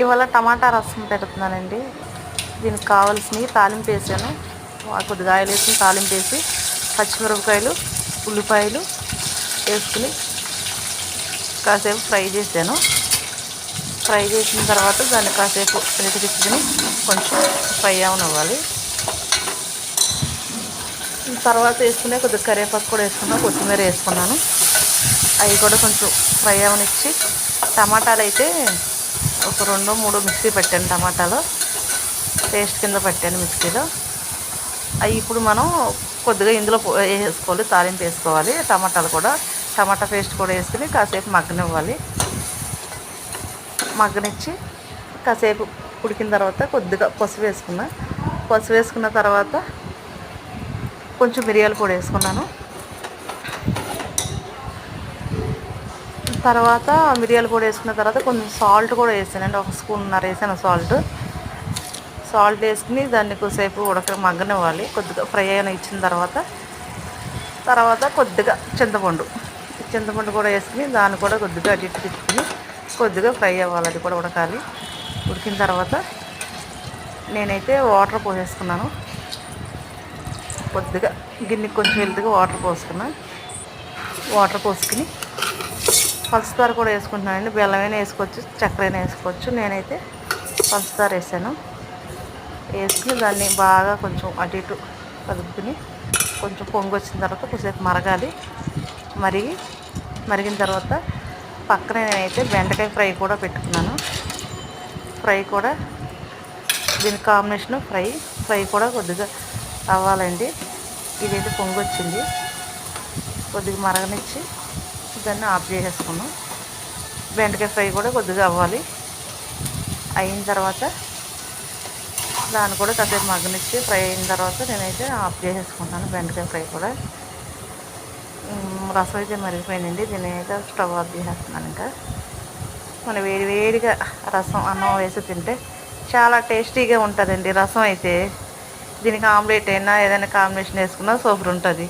ఇవాళ టమాటా రసం పెడుతున్నానండి. దీనికి కావాల్సినవి తాలింపు వేసాను. కొద్దిగా ఆయిల్ వేసి తాలింపు వేసి పచ్చిమిరపకాయలు ఉల్లిపాయలు వేసుకుని కాసేపు ఫ్రై చేశాను. ఫ్రై చేసిన తర్వాత దాన్ని కాసేపు ఉడికించుకుని కొంచెం ఫ్రై అవనివ్వాలి. తర్వాత వేసుకునే కొద్దిగా కరివేపాకు కూడా వేసుకున్నాను, కొత్తిమీర వేసుకున్నాను. అవి కూడా కొంచెం ఫ్రై అవనిచ్చి టమాటాలు అయితే ఒక 2-3 మిక్సీ పెట్టాను. టమాటాలు పేస్ట్ కింద పెట్టాను మిక్సీలో. అవి ఇప్పుడు మనం కొద్దిగా ఇందులో వేసుకోవాలి, తాలింపు వేసుకోవాలి. టమాటాలు కూడా టమాటా పేస్ట్ కూడా వేసుకుని కాసేపు మగ్గనివ్వాలి. మగ్గనిచ్చి కాసేపు ఉడికిన తర్వాత కొద్దిగా పసుపు వేసుకున్న తర్వాత కొంచెం మిరియాల పొడి వేసుకున్నాను. తర్వాత మిరియాల పొడి వేసుకున్న తర్వాత కొంచెం సాల్ట్ కూడా వేసానండి. 1 స్పూన్నర వేసాను సాల్ట్ వేసుకుని దాన్ని కొద్దిసేపు మగ్గనివ్వాలి. కొద్దిగా ఫ్రై అయిన ఇచ్చిన తర్వాత కొద్దిగా చింతపండు కూడా వేసుకుని దాన్ని కూడా కొద్దిగా అటు ఇటు తిప్పుకుని కొద్దిగా ఫ్రై అవ్వాలి. అది కూడా ఉడకాలి. ఉడికిన తర్వాత నేనైతే వాటర్ పోసేసుకున్నాను. కొద్దిగా గిన్నెకి కొంచెం వెళ్తుగా వాటర్ పోసుకుని పంచదార కూడా వేసుకుంటున్నానండి. బెల్లమైనా వేసుకోవచ్చు, చక్కెరైనా వేసుకోవచ్చు. నేనైతే పంచదార వేసాను. వేసుకుని దాన్ని బాగా కొంచెం అటు ఇటు కలుపుకుని కొంచెం పొంగు వచ్చిన తర్వాత కొద్దిసేపు మరగాలి. మరిగిన తర్వాత పక్కన నేనైతే బెండకాయ ఫ్రై కూడా పెట్టుకున్నాను. ఫ్రై కూడా దీని కాంబినేషన్ ఫ్రై కూడా కొద్దిగా అవ్వాలండి. ఇదైతే పొంగు వచ్చింది. కొద్దిగా మరగనిచ్చి దాన్ని ఆఫ్ చేసేసుకున్నాం. బెండకాయ ఫ్రై కూడా కొద్దిగా అవ్వాలి. అయిన తర్వాత దాన్ని కూడా కాసేపు మగ్గనిచ్చి ఫ్రై అయిన తర్వాత నేనైతే ఆఫ్ చేసేసుకుంటాను. బెండకాయ ఫ్రై కూడా రసం అయితే మరిగిపోయిందండి. దీన్ని అయితే స్టవ్ ఆఫ్ చేసేస్తున్నాను. ఇంకా మన వేడిగా రసం అన్నం వేసి తింటే చాలా టేస్టీగా ఉంటుందండి. రసం అయితే దీనికి ఆమ్లెట్ అయినా ఏదైనా కాంబినేషన్ వేసుకున్నా సూపర్ ఉంటుంది.